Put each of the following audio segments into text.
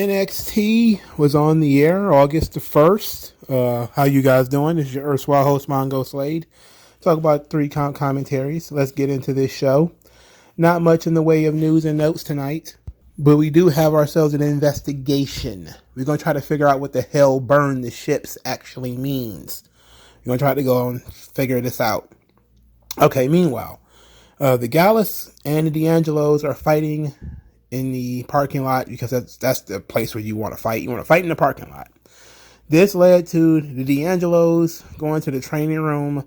NXT was on the air August the 1st. How you guys doing? This is your erstwhile host, MagMongoSlade. Talk about 3 count commentaries. Let's get into this show. Not much in the way of news and notes tonight, but we do have ourselves an investigation. We're going to try to figure out what the hell burn the ships actually means. We're going to try to go and figure this out. Okay, meanwhile, the Gallus and the D'Angelos are fighting in the parking lot because that's the place where you want to fight. You want to fight in the parking lot. This led to the D'Angelos going to the training room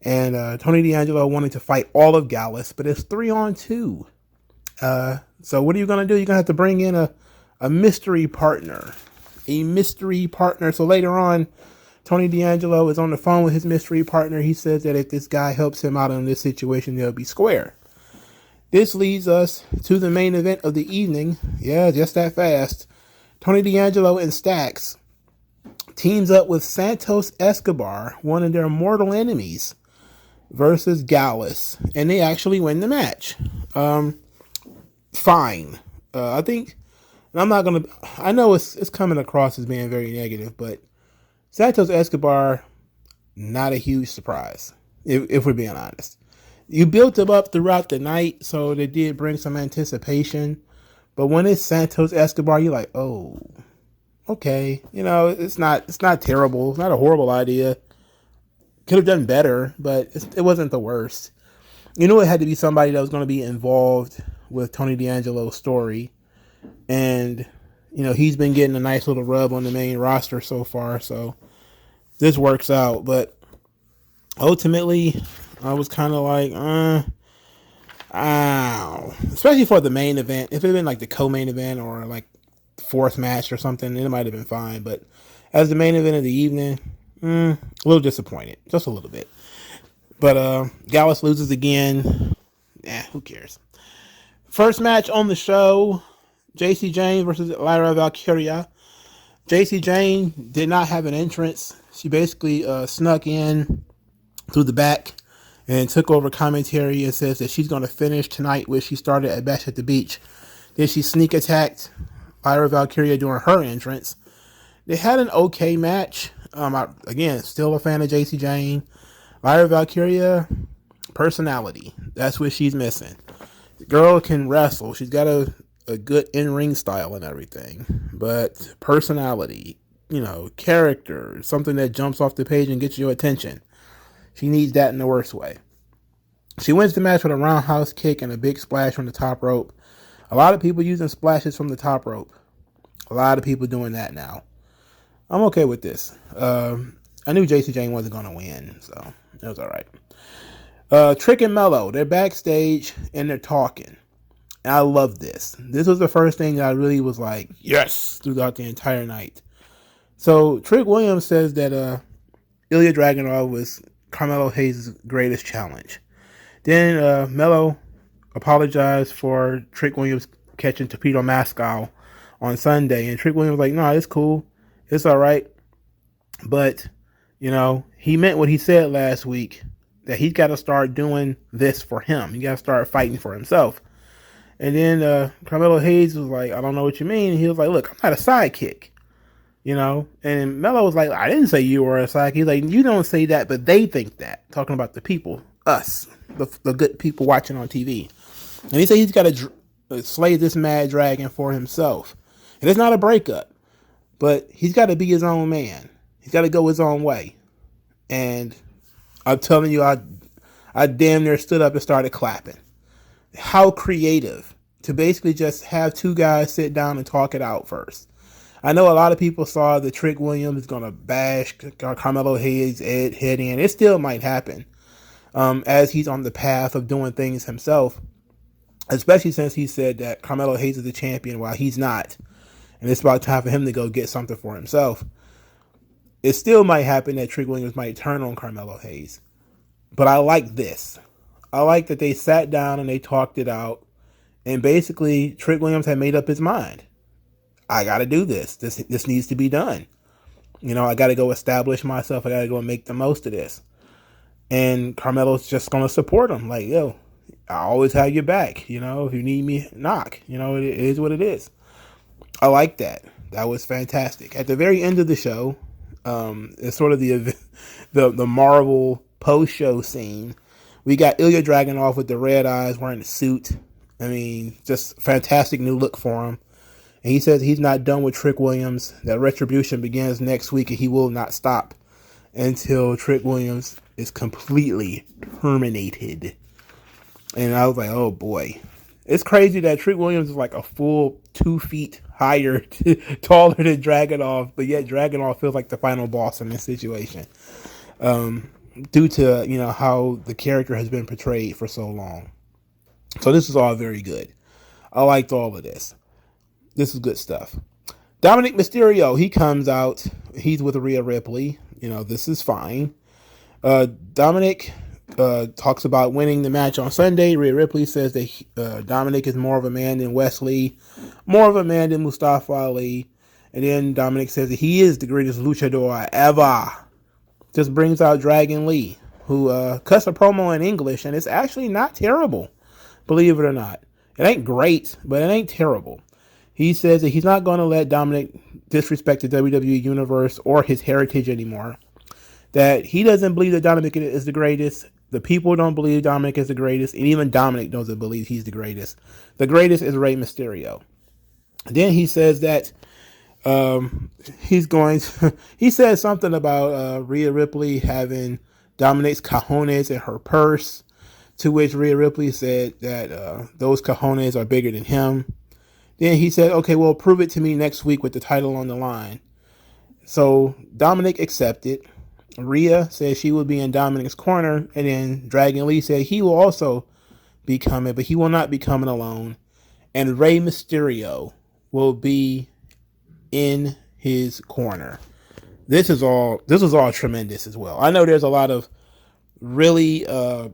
and Tony D'Angelo wanting to fight all of Gallus, but it's 3-on-2. So what are you going to do? You're going to have to bring in a mystery partner. A mystery partner. So later on, Tony D'Angelo is on the phone with his mystery partner. He says that if this guy helps him out in this situation, they'll be square. This leads us to the main event of the evening. Yeah, just that fast. Tony D'Angelo and Stax teams up with Santos Escobar, one of their mortal enemies, versus Gallus. And they actually win the match. Fine. I think, and I'm not going to, I know it's coming across as being very negative, but Santos Escobar, not a huge surprise, if we're being honest. You built him up throughout the night, so they did bring some anticipation. But when it's Santos Escobar, you're like, oh, okay. You know, it's not terrible. It's not a horrible idea. Could have done better, but it wasn't the worst. You knew it had to be somebody that was going to be involved with Tony D'Angelo's story. And, you know, he's been getting a nice little rub on the main roster so far, so this works out. But ultimately, I was kind of like, ow. Especially for the main event. If it had been like the co-main event or like the 4th match or something, it might have been fine. But as the main event of the evening, a little disappointed. Just a little bit. But Gallus loses again. Who cares? First match on the show, JC Jane versus Lyra Valkyria. JC Jane did not have an entrance. She basically snuck in through the back and took over commentary and says that she's going to finish tonight where she started at Bash at the Beach. Then she sneak attacked Lyra Valkyria during her entrance. They had an okay match. Again, still a fan of JC Jane. Lyra Valkyria, personality. That's what she's missing. The girl can wrestle. She's got a good in-ring style and everything. But personality, you know, character, something that jumps off the page and gets your attention. She needs that in the worst way. She wins the match with a roundhouse kick and a big splash from the top rope. A lot of people using splashes from the top rope. A lot of people doing that now. I'm okay with this. I knew JC Jane wasn't going to win, so it was all right. Trick and Mello, they're backstage and they're talking. And I love this. This was the first thing that I really was like, yes, throughout the entire night. So Trick Williams says that Ilya Dragunov was Carmelo Hayes' greatest challenge. Then Mello apologized for Trick Williams catching Torpedo Moscow on Sunday. And Trick Williams was like, no, it's cool. It's all right. But, you know, he meant what he said last week, that he's got to start doing this for him. He got to start fighting for himself. And then Carmelo Hayes was like, I don't know what you mean. He was like, look, I'm not a sidekick. You know, and Mello was like, I didn't say you were a sidekick. He's like, you don't say that, but they think that. Talking about the people, us, the good people watching on TV. And he said he's got to slay this mad dragon for himself. And it's not a breakup, but he's got to be his own man. He's got to go his own way. And I'm telling you, I damn near stood up and started clapping. How creative to basically just have 2 guys sit down and talk it out first. I know a lot of people saw that Trick Williams is going to bash Carmelo Hayes' head in. It still might happen as he's on the path of doing things himself, especially since he said that Carmelo Hayes is the champion while he's not. And it's about time for him to go get something for himself. It still might happen that Trick Williams might turn on Carmelo Hayes. But I like this. I like that they sat down and they talked it out. And basically, Trick Williams had made up his mind. I got to do this. This needs to be done. You know, I got to go establish myself. I got to go and make the most of this. And Carmelo's just going to support him. Like, yo, I always have your back. You know, if you need me, knock. You know, it is what it is. I like that. That was fantastic. At the very end of the show, it's sort of the Marvel post-show scene. We got Ilya Dragunov with the red eyes wearing a suit. I mean, just fantastic new look for him. And he says he's not done with Trick Williams, that Retribution begins next week and he will not stop until Trick Williams is completely terminated. And I was like, oh boy. It's crazy that Trick Williams is like a full 2 feet higher, taller than Dragunov, but yet Dragunov feels like the final boss in this situation. Due to, how the character has been portrayed for so long. So this is all very good. I liked all of this. This is good stuff. Dominic Mysterio, he comes out. He's with Rhea Ripley. This is fine. Dominic talks about winning the match on Sunday. Rhea Ripley says that Dominic is more of a man than Wesley, more of a man than Mustafa Ali. And then Dominic says that he is the greatest luchador ever. Just brings out Dragon Lee, who cuts a promo in English, and it's actually not terrible, believe it or not. It ain't great, but it ain't terrible. He says that he's not going to let Dominic disrespect the WWE Universe or his heritage anymore. That he doesn't believe that Dominic is the greatest. The people don't believe Dominic is the greatest, and even Dominic doesn't believe he's the greatest. The greatest is Rey Mysterio. Then he says that he says something about Rhea Ripley having Dominic's cojones in her purse, to which Rhea Ripley said that those cojones are bigger than him. Then he said, okay, well, prove it to me next week with the title on the line. So Dominic accepted. Rhea said she would be in Dominic's corner, and then Dragon Lee said he will also be coming, but he will not be coming alone. And Rey Mysterio will be in his corner. This is all tremendous as well. I know there's a lot of really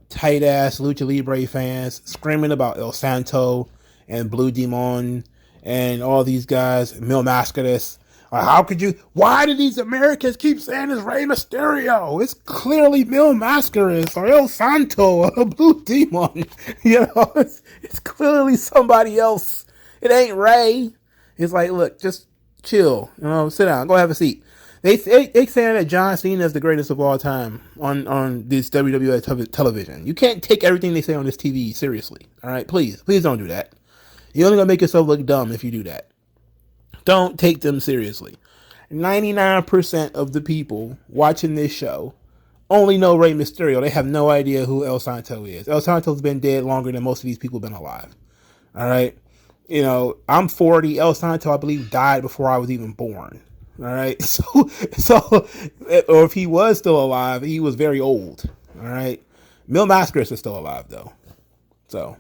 tight ass Lucha Libre fans screaming about El Santo and Blue Demon and all these guys, Mil Mascaras. How could you? Why do these Americans keep saying it's Rey Mysterio? It's clearly Mil Mascaras or El Santo or Blue Demon. It's clearly somebody else. It ain't Rey. It's like, look, just chill. Sit down. Go have a seat. They saying that John Cena is the greatest of all time on this WWE television. You can't take everything they say on this TV seriously. All right, please don't do that. You're only gonna make yourself look dumb if you do that. Don't take them seriously. 99% of the people watching this show only know Rey Mysterio. They have no idea who El Santo is. El Santo's been dead longer than most of these people have been alive. All right. I'm 40. El Santo, I believe, died before I was even born. All right. So, or if he was still alive, he was very old. All right. Mil Mascaras is still alive, though. So,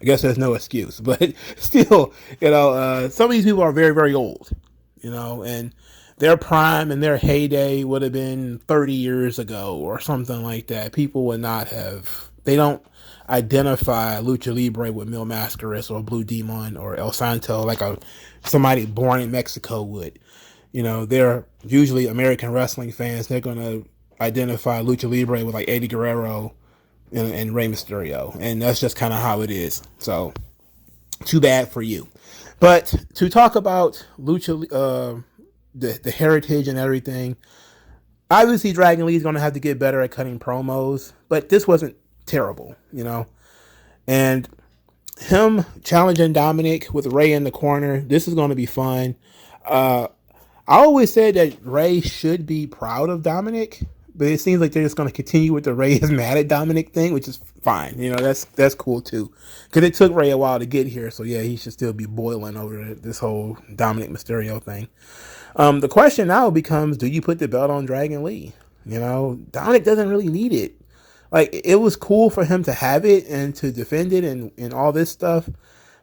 I guess there's no excuse. But still, some of these people are very, very old. And their prime and their heyday would have been 30 years ago or something like that. People would not have. They don't identify Lucha Libre with Mil Mascaras or Blue Demon or El Santo like somebody born in Mexico would. They're usually American wrestling fans. They're going to identify Lucha Libre with like Eddie Guerrero and Rey Mysterio. And that's just kind of how it is. So, too bad for you. But to talk about Lucha, the heritage and everything, obviously Dragon Lee is going to have to get better at cutting promos. But this wasn't terrible, and him challenging Dominic with Rey in the corner, this is going to be fun. I always said that Rey should be proud of Dominic, but it seems like they're just going to continue with the Rey is mad at Dominic thing, which is fine. That's cool too, because it took Rey a while to get here, so yeah, he should still be boiling over this whole Dominic Mysterio thing. The question now becomes, do you put the belt on Dragon Lee? Dominic doesn't really need it. Like, it was cool for him to have it and to defend it and all this stuff.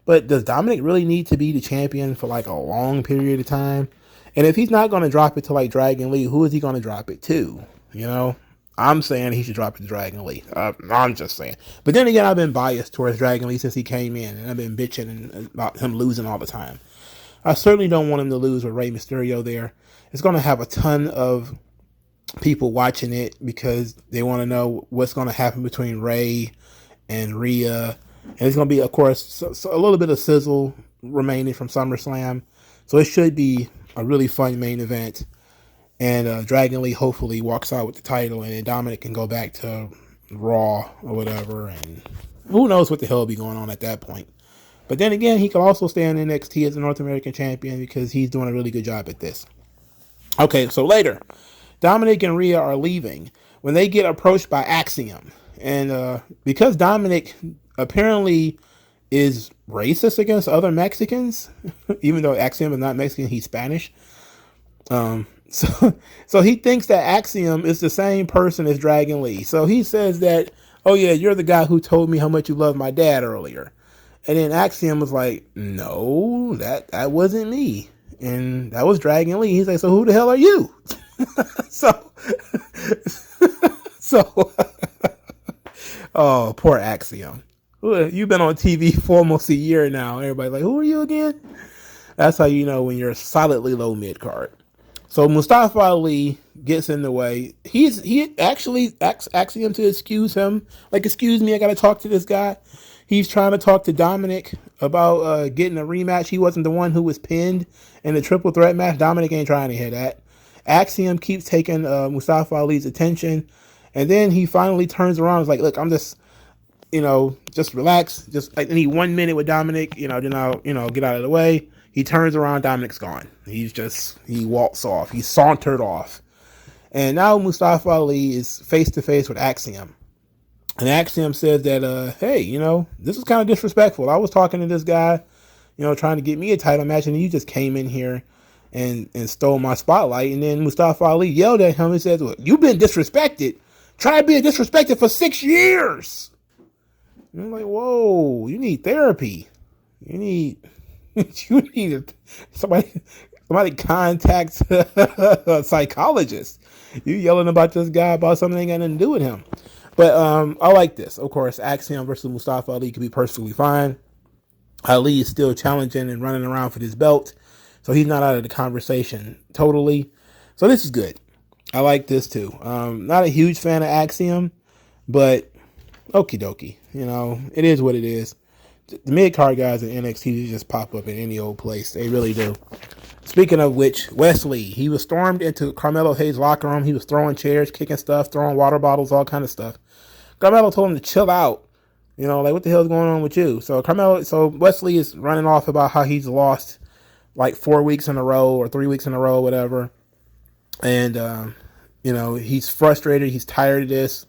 But does Dominic really need to be the champion for like a long period of time? And if he's not going to drop it to like Dragon Lee, who is he going to drop it to? I'm saying he should drop it to Dragon Lee. I'm just saying. But then again, I've been biased towards Dragon Lee since he came in. And I've been bitching about him losing all the time. I certainly don't want him to lose with Rey Mysterio there. It's going to have a ton of people watching it because they want to know what's going to happen between Rey and Rhea. And it's going to be, of course, so a little bit of sizzle remaining from SummerSlam. So it should be a really fun main event. And Dragon Lee hopefully walks out with the title, and then Dominic can go back to Raw or whatever. And who knows what the hell will be going on at that point. But then again, he can also stay in NXT as a North American champion because he's doing a really good job at this. Okay, so later, Dominic and Rhea are leaving when they get approached by Axiom. And because Dominic apparently is racist against other Mexicans, even though Axiom is not Mexican, he's Spanish. So he thinks that Axiom is the same person as Dragon Lee. So he says that, oh yeah, you're the guy who told me how much you loved my dad earlier. And then Axiom was like, no, that wasn't me. And that was Dragon Lee. He's like, so who the hell are you? so, oh, poor Axiom. You've been on TV for almost a year now. Everybody's like, who are you again? That's how you know when you're solidly low mid card. So Mustafa Ali gets in the way. He actually asks Axiom to excuse him. Like, excuse me, I got to talk to this guy. He's trying to talk to Dominic about getting a rematch. He wasn't the one who was pinned in the triple threat match. Dominic ain't trying to hear that. Axiom keeps taking Mustafa Ali's attention. And then he finally turns around and is like, look, I'm just, just relax. I need 1 minute with Dominic, then I'll, get out of the way. He turns around, Dominic's gone. He walks off. He sauntered off. And now Mustafa Ali is face to face with Axiom. And Axiom says that, hey, this is kind of disrespectful. I was talking to this guy, trying to get me a title match, and you just came in here and stole my spotlight. And then Mustafa Ali yelled at him and says, well, you've been disrespected. Try being disrespected for 6 years. And I'm like, whoa, you need therapy. You need somebody contact a psychologist. You yelling about this guy about something that ain't got nothing to do with him. But I like this. Of course, Axiom versus Mustafa Ali could be perfectly fine. Ali is still challenging and running around for this belt, so he's not out of the conversation totally. So this is good. I like this too. Not a huge fan of Axiom, but okie dokie. It is what it is. The mid-card guys in NXT just pop up in any old place. They really do. Speaking of which, Wesley, he was stormed into Carmelo Hayes' locker room. He was throwing chairs, kicking stuff, throwing water bottles, all kind of stuff. Carmelo told him to chill out. What the hell is going on with you? So Wesley is running off about how he's lost like 4 weeks in a row or 3 weeks in a row, whatever. And, he's frustrated. He's tired of this.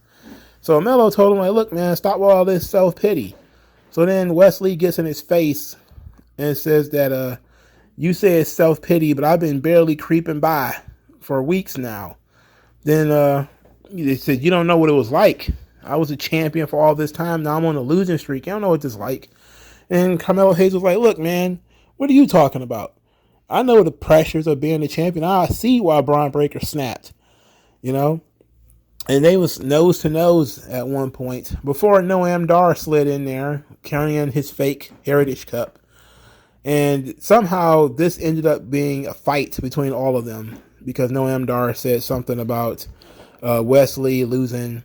So Melo told him, like, look, man, stop with all this self-pity. So then Wesley gets in his face and says that, you say it's self-pity, but I've been barely creeping by for weeks now. Then they said, you don't know what it was like. I was a champion for all this time. Now I'm on a losing streak. I don't know what this is like. And Carmelo Hayes was like, look, man, what are you talking about? I know the pressures of being a champion. I see why Braun Breaker snapped, And they was nose to nose at one point before Noam Dar slid in there carrying his fake Heritage Cup. And somehow this ended up being a fight between all of them because Noam Dar said something about Wesley losing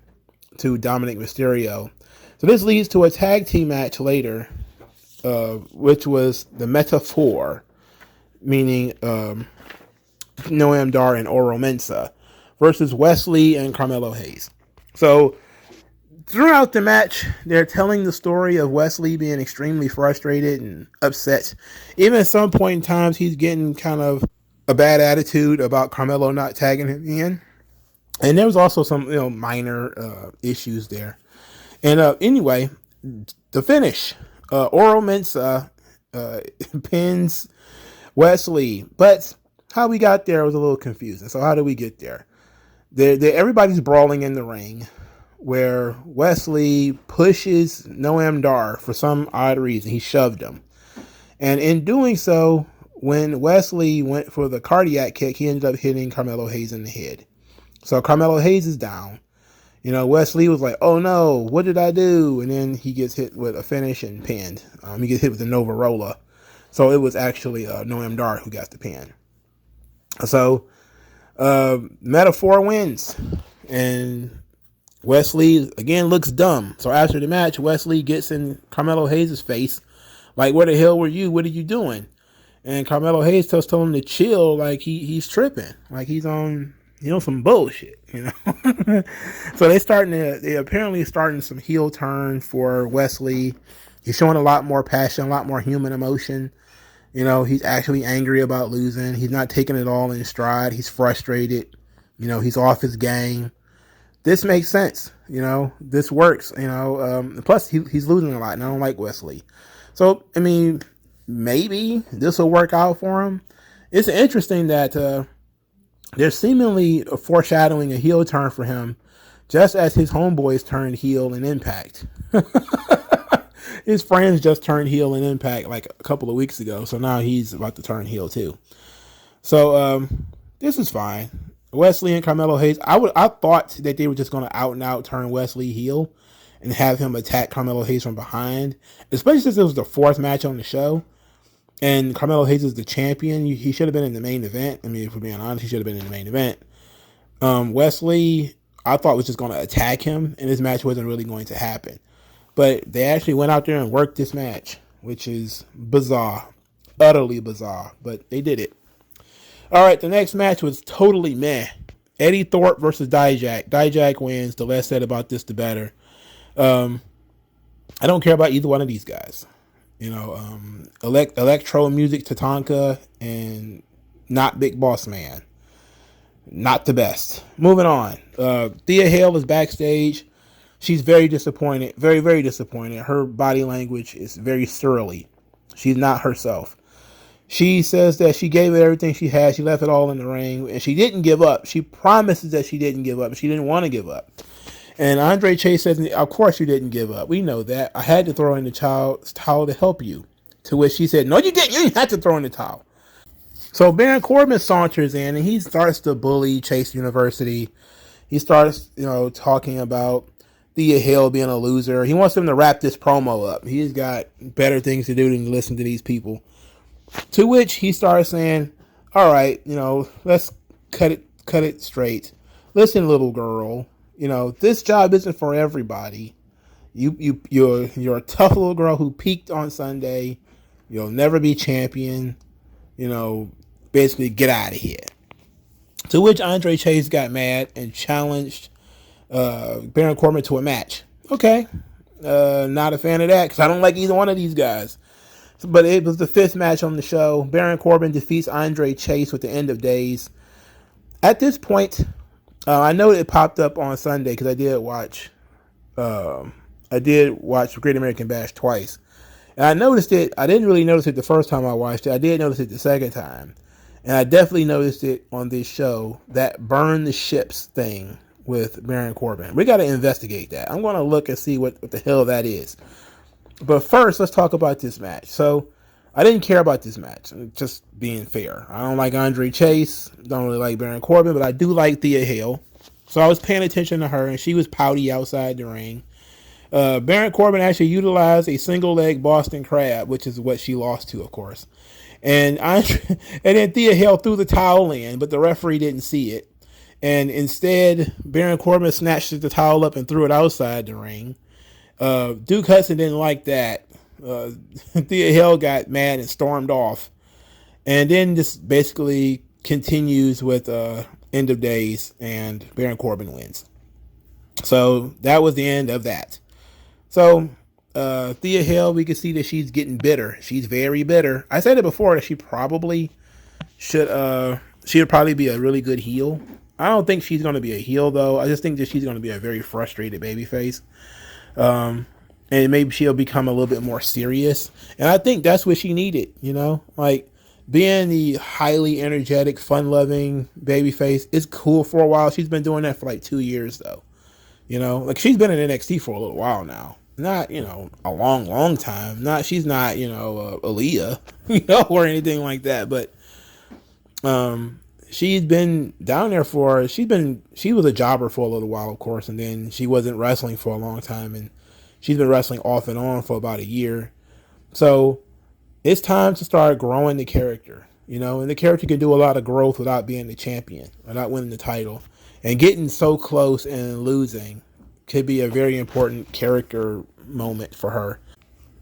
to Dominic Mysterio. So this leads to a tag team match later, which was the Metaphor, meaning Noam Dar and Oro Mensah, versus Wesley and Carmelo Hayes. So throughout the match, they're telling the story of Wesley being extremely frustrated and upset. Even at some point in times, he's getting kind of a bad attitude about Carmelo not tagging him in. And there was also some, minor issues there. And anyway, the finish, Oro Mensah pins Wesley. But how we got there was a little confusing. So how did we get there? Everybody's brawling in the ring, where Wesley pushes Noam Dar for some odd reason. He shoved him. And in doing so, when Wesley went for the cardiac kick, he ended up hitting Carmelo Hayes in the head. So Carmelo Hayes is down. Wesley was like, oh no, what did I do? And then he gets hit with a finish and pinned. He gets hit with a Nova Rolla. So it was actually Noam Dar who got the pin. So Metaphor wins. And Wesley, again, looks dumb. So after the match, Wesley gets in Carmelo Hayes' face. Like, where the hell were you? What are you doing? And Carmelo Hayes tells him to chill, like he's tripping, like he's on some bullshit, So they apparently starting some heel turn for Wesley. He's showing a lot more passion, a lot more human emotion. He's actually angry about losing. He's not taking it all in stride. He's frustrated. He's off his game. This makes sense. This works. Plus he's losing a lot, and I don't like Wesley. So maybe this will work out for him. It's interesting that they're seemingly foreshadowing a heel turn for him, just as his homeboys turned heel in Impact. His friends just turned heel in Impact like a couple of weeks ago, so now he's about to turn heel too. So this is fine. Wesley and Carmelo Hayes. I thought that they were just going to out and out turn Wesley heel and have him attack Carmelo Hayes from behind, especially since it was the fourth match on the show. And Carmelo Hayes is the champion. He should have been in the main event. If we're being honest, he should have been in the main event. Wesley, I thought was just going to attack him, and this match wasn't really going to happen. But they actually went out there and worked this match, which is bizarre. Utterly bizarre. But they did it. All right, the next match was totally meh. Eddie Thorpe versus Dijak. Dijak wins. The less said about this, the better. I don't care about either one of these guys. Electro Music Tatanka and not Big Boss Man. Not the best. Moving on. Thea Hale is backstage. She's very disappointed. Very, very disappointed. Her body language is very surly. She's not herself. She says that she gave it everything she had. She left it all in the ring. And she didn't give up. She promises that she didn't give up. She didn't want to give up. And Andre Chase says, of course you didn't give up. We know that. I had to throw in the towel to help you. To which she said, no, you didn't. You didn't have to throw in the towel. So Baron Corbin saunters in and he starts to bully Chase University. He starts, talking about Thea Hale being a loser. He wants them to wrap this promo up. He's got better things to do than to listen to these people. To which he starts saying, all right, let's cut it straight. Listen, little girl. This job isn't for everybody. You're a tough little girl who peaked on Sunday. You'll never be champion. Basically get out of here. To which Andre Chase got mad and challenged Baron Corbin to a match. Okay. Not a fan of that because I don't like either one of these guys. But it was the fifth match on the show. Baron Corbin defeats Andre Chase with the End of Days. At this point, I know it popped up on Sunday because I did watch Great American Bash twice. And I noticed it. I didn't really notice it the first time I watched it. I did notice it the second time. And I definitely noticed it on this show, that burn the ships thing with Baron Corbin. We got to investigate that. I'm going to look and see what the hell that is. But first, let's talk about this match. So, I didn't care about this match, just being fair. I don't like Andre Chase, don't really like Baron Corbin, but I do like Thea Hale. So I was paying attention to her, and she was pouty outside the ring. Baron Corbin actually utilized a single leg Boston Crab, which is what she lost to, of course. And then Thea Hale threw the towel in, but the referee didn't see it. And instead, Baron Corbin snatched the towel up and threw it outside the ring. Duke Hudson didn't like that. Thea Hale got mad and stormed off. And then this basically continues with End of Days, and Baron Corbin wins. So that was the end of that. So Thea Hale, we can see that she's getting bitter. She's very bitter. I said it before that she probably should probably be a really good heel. I don't think she's going to be a heel, though. I just think that she's going to be a very frustrated babyface. And maybe she'll become a little bit more serious. And I think that's what she needed, like being the highly energetic, fun-loving babyface is cool for a while. She's been doing that for like 2 years, though. Like she's been in NXT for a little while now. Not, a long, long time. She's not, Aaliyah, or anything like that. But she's been down there she was a jobber for a little while, of course, and then she wasn't wrestling for a long time, and she's been wrestling off and on for about a year. So it's time to start growing the character, and the character can do a lot of growth without being the champion, without winning the title. And getting so close and losing could be a very important character moment for her.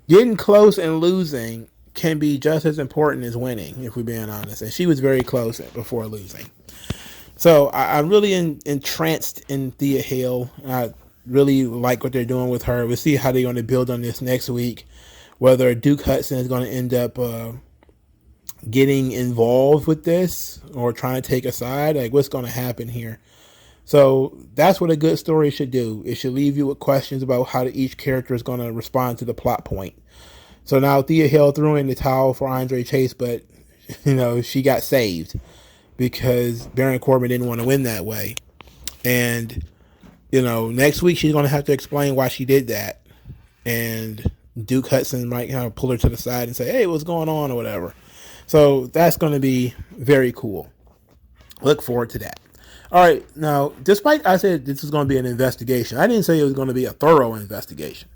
Getting close and losing can be just as important as winning, if we're being honest. And she was very close before losing. So I'm really entranced in Thea Hale. I really like what they're doing with her. We'll see how they're going to build on this next week. Whether Duke Hudson is going to end up getting involved with this or trying to take a side. Like, what's going to happen here? So that's what a good story should do. It should leave you with questions about how each character is going to respond to the plot point. So now Thea Hale threw in the towel for Andre Chase, but, she got saved because Baron Corbin didn't want to win that way. And, next week she's going to have to explain why she did that. And Duke Hudson might kind of pull her to the side and say, hey, what's going on or whatever. So that's going to be very cool. Look forward to that. All right. Now, despite I said this is going to be an investigation, I didn't say it was going to be a thorough investigation.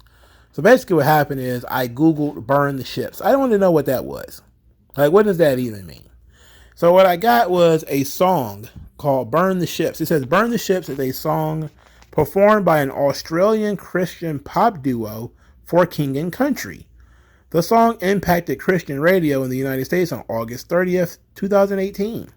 So basically what happened is I Googled burn the ships. I wanted to know what that was. Like, what does that even mean? So what I got was a song called Burn the Ships. It says Burn the Ships is a song performed by an Australian Christian pop duo for King and Country. The song impacted Christian radio in the United States on August 30th, 2018.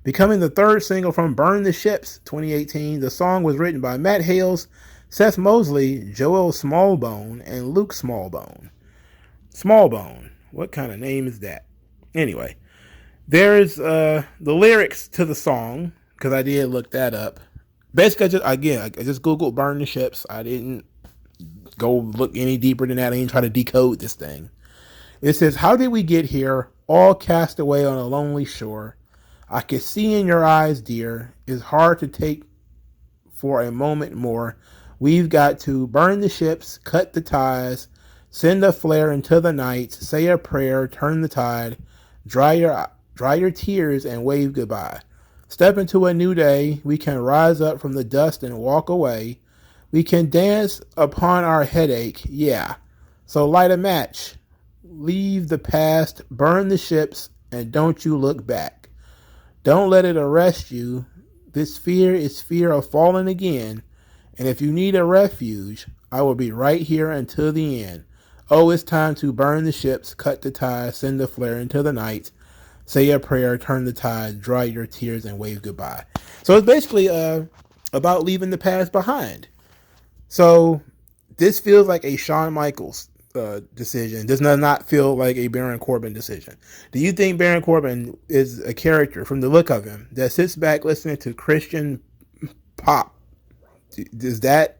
Becoming the third single from Burn the Ships 2018, the song was written by Matt Hales, Seth Mosley, Joel Smallbone, and Luke Smallbone. Smallbone. What kind of name is that? Anyway, there's the lyrics to the song, because I did look that up. Basically, I just Googled Burn the Ships. I didn't go look any deeper than that. I didn't try to decode this thing. It says, how did we get here, all cast away on a lonely shore? I could see in your eyes, dear, it's hard to take for a moment more. We've got to burn the ships, cut the ties, send a flare into the night, say a prayer, turn the tide, dry your tears and wave goodbye. Step into a new day. We can rise up from the dust and walk away. We can dance upon our headache, yeah. So light a match, leave the past, burn the ships, and don't you look back. Don't let it arrest you. This fear is fear of falling again. And if you need a refuge, I will be right here until the end. Oh, it's time to burn the ships, cut the ties, send the flare into the night, say a prayer, turn the tide, dry your tears, and wave goodbye. So it's basically about leaving the past behind. So this feels like a Shawn Michaels decision. This does not feel like a Baron Corbin decision. Do you think Baron Corbin is a character, from the look of him, that sits back listening to Christian pop? Is that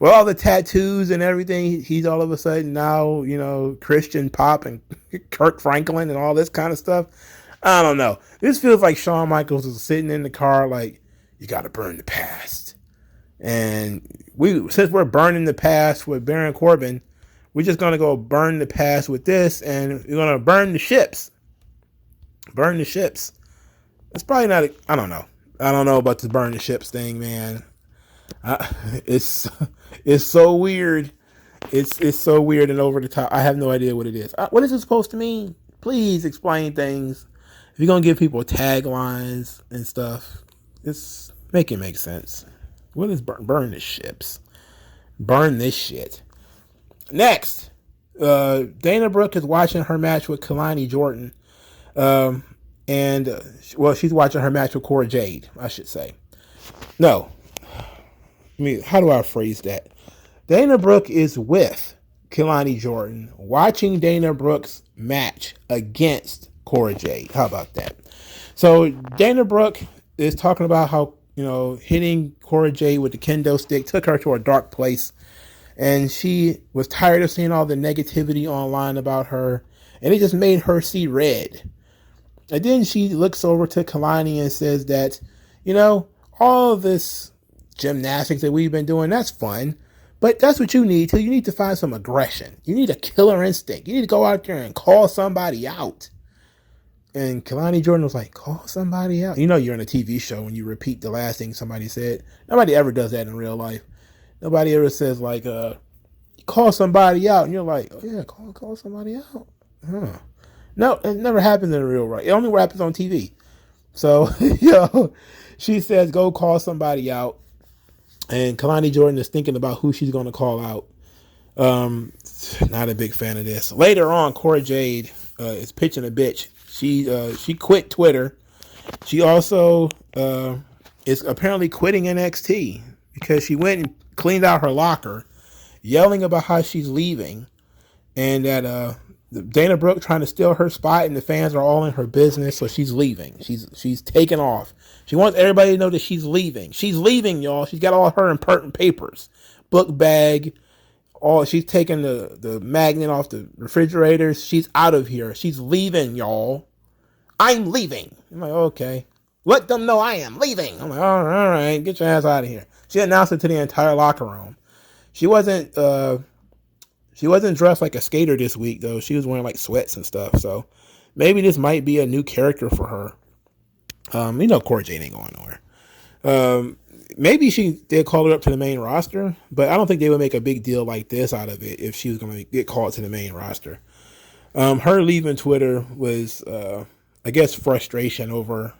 well, all the tattoos and everything, he's all of a sudden now, Christian pop and Kirk Franklin and all this kind of stuff? I don't know. This feels like Shawn Michaels is sitting in the car like, you got to burn the past. And since we're burning the past with Baron Corbin, we're just going to go burn the past with this, and we're going to burn the ships. Burn the ships. It's probably not, I don't know. I don't know about this burn the ships thing, man. It's so weird. It's so weird and over the top. I have no idea what it is. What is it supposed to mean? Please explain things. If you're going to give people taglines and stuff, make it make sense. What is burn the ships? Burn this shit. Next, Dana Brooke is watching her match with Kalani Jordan. She's watching her match with Cora Jade, I should say. No. How do I phrase that? Dana Brooke is with Kalani Jordan, watching Dana Brooke's match against Cora Jade. How about that? So Dana Brooke is talking about how, hitting Cora Jade with the kendo stick took her to a dark place. And she was tired of seeing all the negativity online about her. And it just made her see red. And then she looks over to Kalani and says that, all of this gymnastics that we've been doing, that's fun. But that's what you need to. You need to find some aggression. You need a killer instinct. You need to go out there and call somebody out. And Kalani Jordan was like, call somebody out. You're in a TV show when you repeat the last thing somebody said. Nobody ever does that in real life. Nobody ever says, like, call somebody out. And you're like, oh, yeah, call somebody out. Huh. No, it never happens in real life. It only happens on TV. So, she says, go call somebody out. And Kalani Jordan is thinking about who she's going to call out. Not a big fan of this. Later on, Cora Jade is pitching a bitch. She quit Twitter. She also is apparently quitting NXT because she went and cleaned out her locker, yelling about how she's leaving, and that Dana Brooke trying to steal her spot, and the fans are all in her business, so she's leaving. She's taking off. She wants everybody to know that she's leaving. She's leaving, y'all. She's got all her important papers, book bag. She's taking the magnet off the refrigerators. She's out of here. She's leaving, y'all. I'm leaving. I'm like, okay. Let them know I am leaving. I'm like, all right, get your ass out of here. She announced it to the entire locker room. She wasn't dressed like a skater this week, though. She was wearing like sweats and stuff. So maybe this might be a new character for her. Cora Jade ain't going nowhere. Maybe they'll call her up to the main roster, but I don't think they would make a big deal like this out of it if she was going to get called to the main roster. Her leaving Twitter was, I guess, frustration over,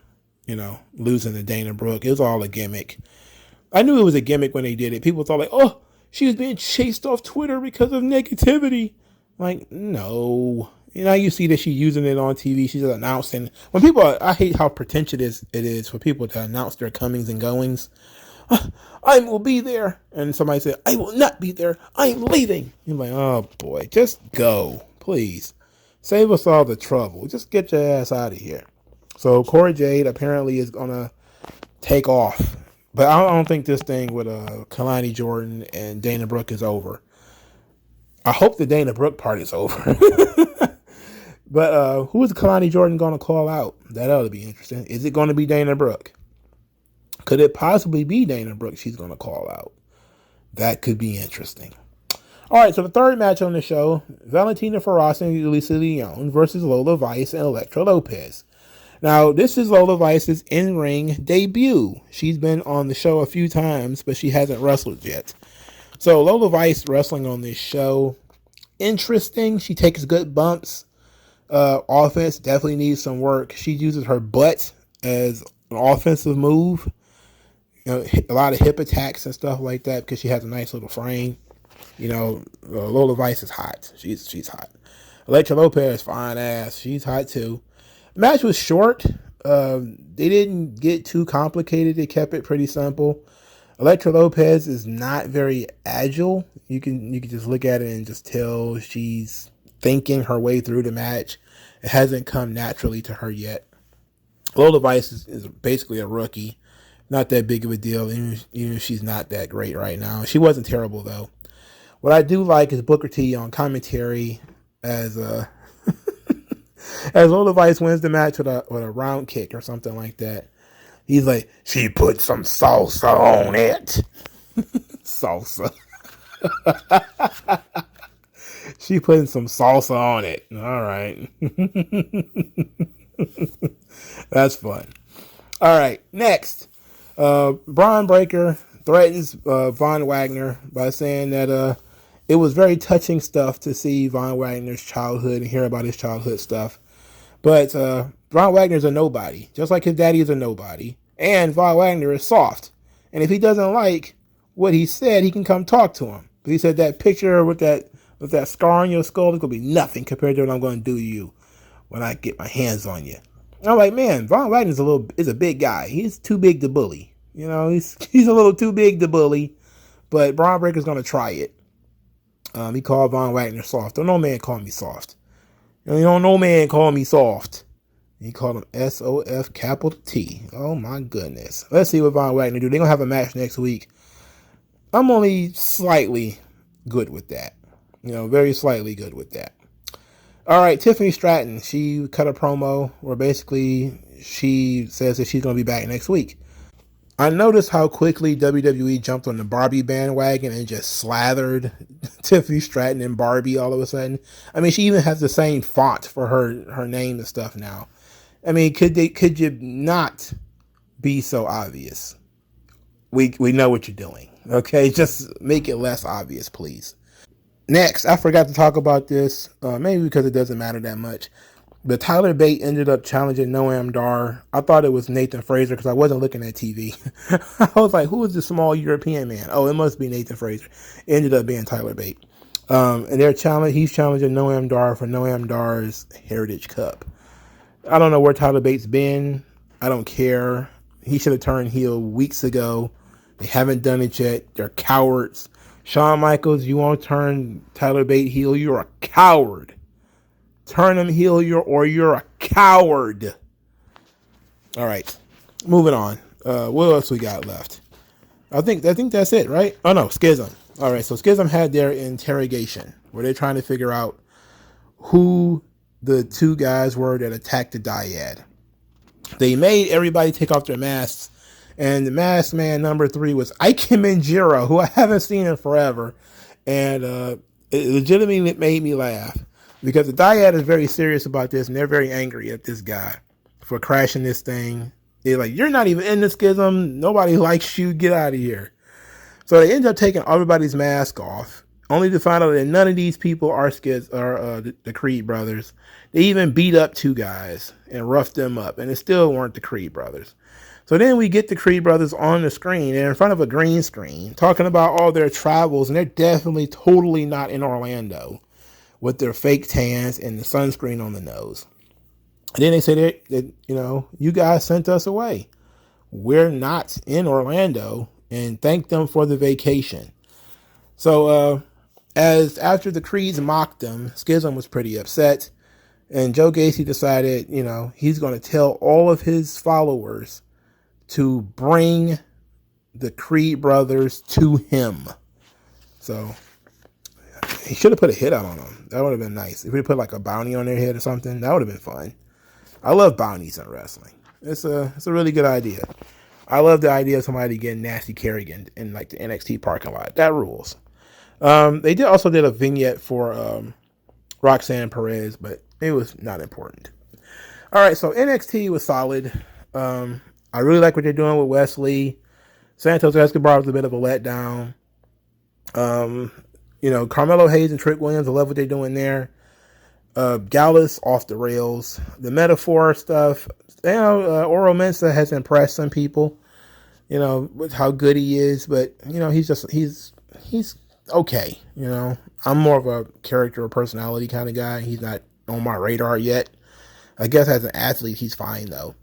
losing to Dana Brooke. It was all a gimmick. I knew it was a gimmick when they did it. People thought like, oh, she was being chased off Twitter because of negativity. Like, no. You see that she's using it on TV. She's announcing. I hate how pretentious it is for people to announce their comings and goings. I will be there. And somebody said, I will not be there. I'm leaving. You're like, oh boy, just go, please. Save us all the trouble. Just get your ass out of here. So Cora Jade apparently is going to take off. But I don't think this thing with Kalani Jordan and Dana Brooke is over. I hope the Dana Brooke part is over. But who is Kalani Jordan going to call out? That ought to be interesting. Is it going to be Dana Brooke? Could it possibly be Dana Brooke she's going to call out? That could be interesting. All right, so the third match on the show, Valentina Feroz and Elisa Leon versus Lola Vice and Elektra Lopez. Now, this is Lola Vice's in-ring debut. She's been on the show a few times, but she hasn't wrestled yet. So Lola Vice wrestling on this show, interesting. She takes good bumps. Offense definitely needs some work. She uses her butt as an offensive move. A lot of hip attacks and stuff like that because she has a nice little frame. Lola Vice is hot. She's hot. Elektra Lopez, fine ass. She's hot too. The match was short. They didn't get too complicated. They kept it pretty simple. Elektra Lopez is not very agile. You can just look at it and just tell she's thinking her way through the match. It hasn't come naturally to her yet. Lola Vice is basically a rookie. Not that big of a deal. Even if she's not that great right now. She wasn't terrible, though. What I do like is Booker T on commentary as as Lola Vice wins the match with a round kick or something like that. He's like, she put some salsa on it. Salsa. She putting some salsa on it. All right. That's fun. All right. Next, Braun Breaker threatens Von Wagner by saying that it was very touching stuff to see Von Wagner's childhood and hear about his childhood stuff. But Von Wagner's a nobody, just like his daddy is a nobody. And Von Wagner is soft. And if he doesn't like what he said, he can come talk to him. But he said that picture with that scar on your skull is going to be nothing compared to what I'm going to do to you when I get my hands on you. And I'm like, man, Von Wagner is a big guy. He's too big to bully. He's a little too big to bully. But Braun Breaker's going to try it. He called Von Wagner soft. Don't no man call me soft. No man call me soft. He called him S-O-F capital T. Oh my goodness. Let's see what Von Wagner do. They're going to have a match next week. I'm only slightly good with that. Very slightly good with that. All right, Tiffany Stratton. She cut a promo where basically she says that she's going to be back next week. I noticed how quickly WWE jumped on the Barbie bandwagon and just slathered Tiffany Stratton and Barbie all of a sudden. I mean, she even has the same font for her name and stuff now. I mean, could you not be so obvious? We know what you're doing. Okay, just make it less obvious, please. Next, I forgot to talk about this, maybe because it doesn't matter that much. But Tyler Bate ended up challenging Noam Dar. I thought it was Nathan Frazer because I wasn't looking at TV. I was like, who is this small European man? Oh, it must be Nathan Frazer. It ended up being Tyler Bate. And he's challenging Noam Dar for Noam Dar's Heritage Cup. I don't know where Tyler Bates been. I don't care. He should have turned heel weeks ago. They haven't done it yet. They're cowards. Shawn Michaels, you won't turn Tyler Bates heel. You're a coward. Turn him heel, you're a coward. All right, moving on. What else we got left? I think that's it, right? Oh no, Schism. All right, so Schism had their interrogation where they're trying to figure out who the two guys were that attacked the dyad. They made everybody take off their masks, and the masked man number 3 was Ike Manjiro, who I haven't seen in forever, and it legitimately made me laugh because the dyad is very serious about this, and they're very angry at this guy for crashing this thing. They're like, "You're not even in the Schism. Nobody likes you. Get out of here." So they end up taking everybody's mask off, only to find out that none of these people are the Creed brothers. They even beat up 2 guys and roughed them up, and it still weren't the Creed brothers. So then we get the Creed brothers on the screen. They're in front of a green screen talking about all their travels, and they're definitely totally not in Orlando with their fake tans and the sunscreen on the nose. And then they say that you guys sent us away. We're not in Orlando, and thank them for the vacation. So as after the Creeds mocked them, Schism was pretty upset, and Joe Gacy decided, he's going to tell all of his followers to bring the Creed brothers to him. So he should have put a hit out on them. That would have been nice. If he put like a bounty on their head or something, that would have been fun. I love bounties in wrestling. It's a really good idea. I love the idea of somebody getting Nasty Kerrigan in like the NXT parking lot. That rules. They also did a vignette for Roxanne Perez, but it was not important. All right, so NXT was solid. I really like what they're doing with Wesley. Santos Escobar was a bit of a letdown. Carmelo Hayes and Trick Williams, I love what they're doing there. Gallus off the rails. The metaphor stuff, Oro Mensah has impressed some people, with how good he is, but he's okay. I'm more of a character or personality kind of guy. He's not on my radar yet. I guess as an athlete, he's fine though.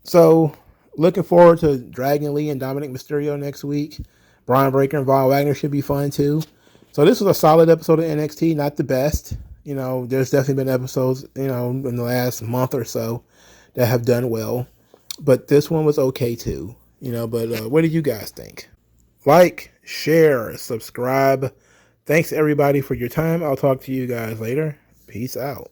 So looking forward to Dragon Lee and Dominic Mysterio next week. Braun Breaker and Von Wagner should be fun too. So this was a solid episode of NXT, not the best. There's definitely been episodes, in the last month or so that have done well. But this one was okay too. But what do you guys think? Like, share, subscribe. Thanks everybody for your time. I'll talk to you guys later. Peace out.